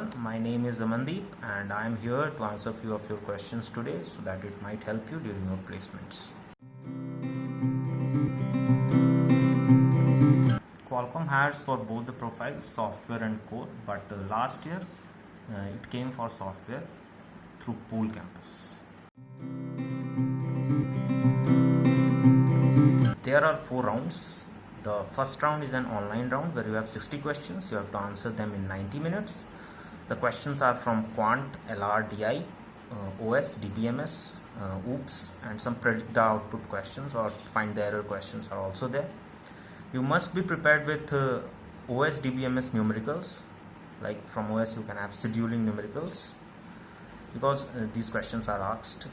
everyone, my name is Amandeep and I am here to answer a few of your questions today so that it might help you during your placements. Qualcomm hires for both the profiles, software and core, but last year it came for software through Pool Campus. There are 4 rounds. The first round is an online round where you have 60 questions. You have to answer them in 90 minutes. The questions are from Quant, LRDI, OS, DBMS, OOPS, and some predict the output questions or find the error questions are also there. You must be prepared with OS, DBMS numericals. Like from OS you can have scheduling numericals because these questions are asked.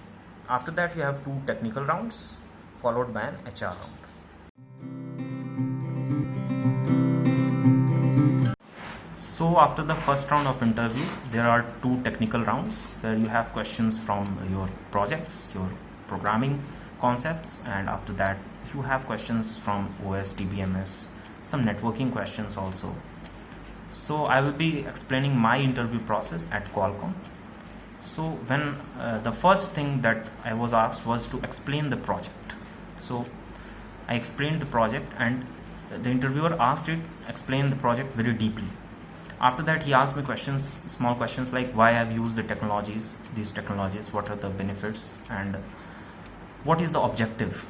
After that you have 2 technical rounds followed by an HR round. So after the first round of interview, there are 2 technical rounds where you have questions from your projects, your programming concepts, and after that you have questions from OS, DBMS, some networking questions also. So I will be explaining my interview process at Qualcomm. So when the first thing that I was asked was to explain the project. So I explained the project and the interviewer asked it explain the project very deeply. After that he asked me questions, small questions like why I've used these technologies, what are the benefits and what is the objective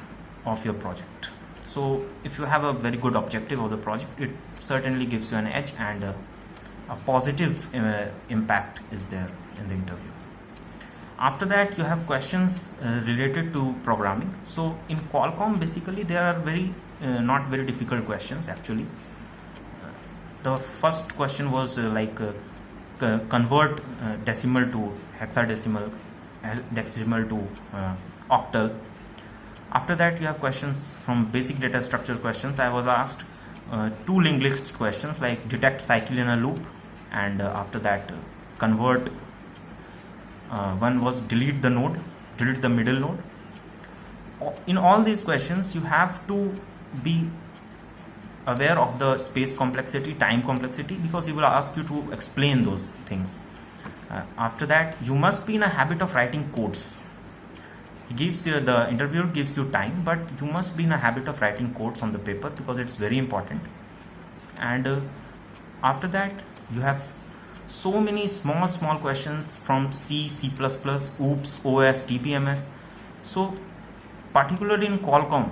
of your project. So if you have a very good objective of the project, it certainly gives you an edge and a positive impact is there in the interview. After that you have questions related to programming. So in Qualcomm basically there are not very difficult questions actually. The first question was convert decimal to hexadecimal, decimal to octal. After that you have questions from basic data structure questions. I was asked 2 linked list questions like detect cycle in a loop, and after that convert, one was delete the middle node. In all these questions you have to be aware of the space complexity, time complexity, because he will ask you to explain those things. After that you must be in a habit of writing codes. The interviewer gives you time, but you must be in a habit of writing codes on the paper because it's very important. And after that you have so many small questions from C, C++, OOPS, OS, DBMS. So particularly in Qualcomm,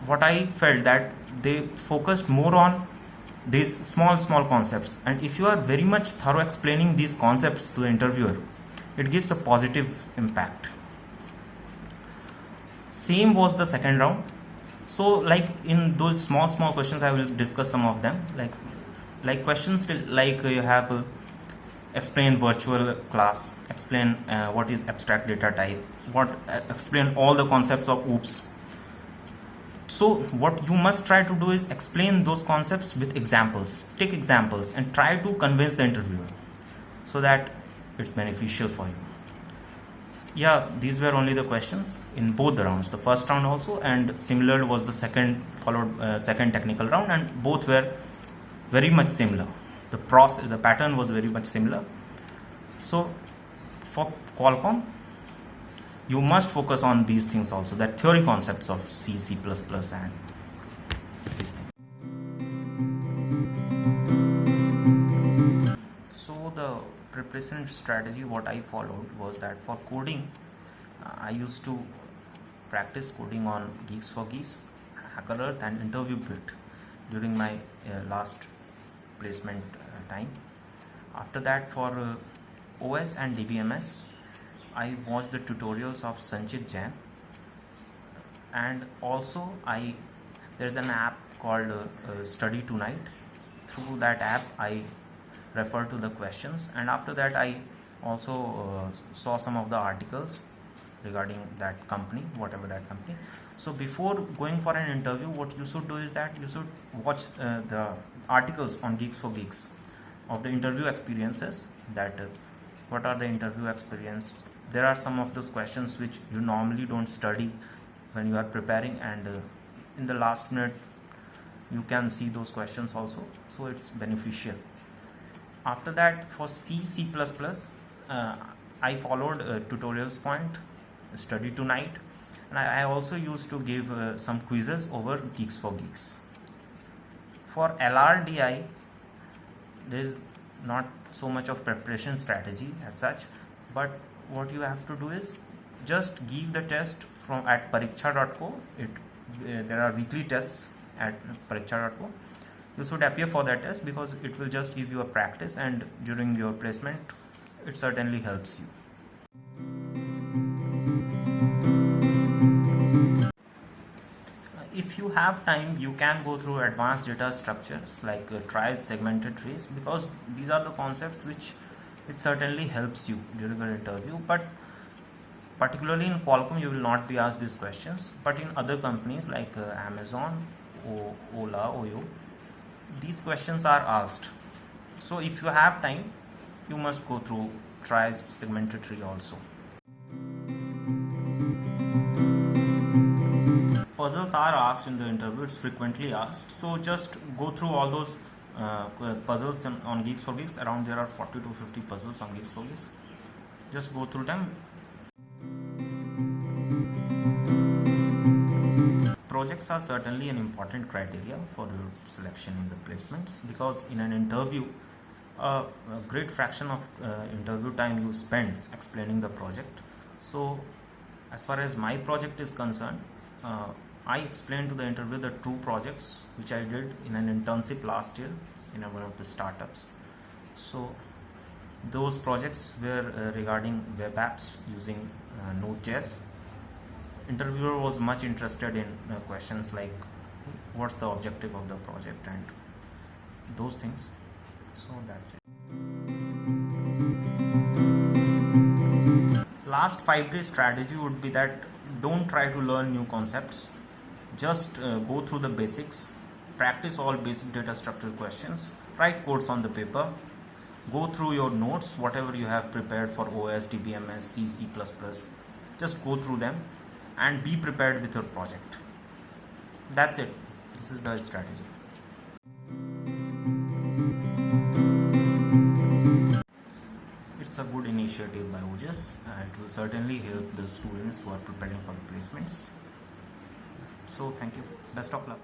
what I felt that they focused more on these small concepts, and if you are very much thorough explaining these concepts to the interviewer, it gives a positive impact. Same was the second round. So like in those small questions I will discuss some of them, like questions like you have explain virtual class, explain what is abstract data type, explain all the concepts of OOPS. So what you must try to do is explain those concepts with examples. Take examples and try to convince the interviewer so that it's beneficial for you. Yeah, these were only the questions in both the rounds, the first round also, and similar was the second technical round, and both were very much similar. The pattern was very much similar. So for Qualcomm, you must focus on these things also, that theory concepts of C, C++ and these things. So the preparation strategy what I followed was that for coding, I used to practice coding on Geeks for Geeks, HackerEarth and InterviewBit during my last placement time. After that for OS and DBMS, I watched the tutorials of Sanchit Jain, and also there's an app called Study Tonight. Through that app I refer to the questions, and after that I also saw some of the articles regarding that company, whatever that company. So before going for an interview, what you should do is that you should watch the articles on Geeks for Geeks of the interview experiences, that what are the interview experience. There are some of those questions which you normally don't study when you are preparing, and in the last minute you can see those questions also, so it's beneficial. After that, for C++, I followed tutorials point, study tonight, and I also used to give some quizzes over Geeks for Geeks. For LRDI, there is not so much of preparation strategy as such, but what you have to do is just give the test from at pariksha.co. There are weekly tests at pariksha.co. You should appear for that test because it will just give you a practice, and during your placement it certainly helps you. If you have time, you can go through advanced data structures like trials, segmented trees, because these are the concepts which certainly helps you during your interview. But particularly in Qualcomm, you will not be asked these questions, but in other companies like Amazon, Ola, Oyo, these questions are asked. So if you have time, you must go through trials, segmented tree also. Puzzles are asked in the interview, it's frequently asked, so just go through all those puzzles on Geeks for Geeks. Around there are 40 to 50 puzzles on Geeks for Geeks. Just go through them. Projects are certainly an important criteria for your selection in the placements, because in an interview, a great fraction of interview time you spend explaining the project. So as far as my project is concerned, I explained to the interviewer the two projects which I did in an internship last year in one of the startups. So those projects were regarding web apps using Node.js. Interviewer was much interested in questions like what's the objective of the project and those things. So that's it. Last 5-day strategy would be that don't try to learn new concepts. Just go through the basics, practice all basic data structure questions, write codes on the paper, go through your notes, whatever you have prepared for OS, DBMS, C, C++, just go through them and be prepared with your project. That's it. This is the strategy. It's a good initiative by OJS. It will certainly help the students who are preparing for the placements. So thank you. Best of luck.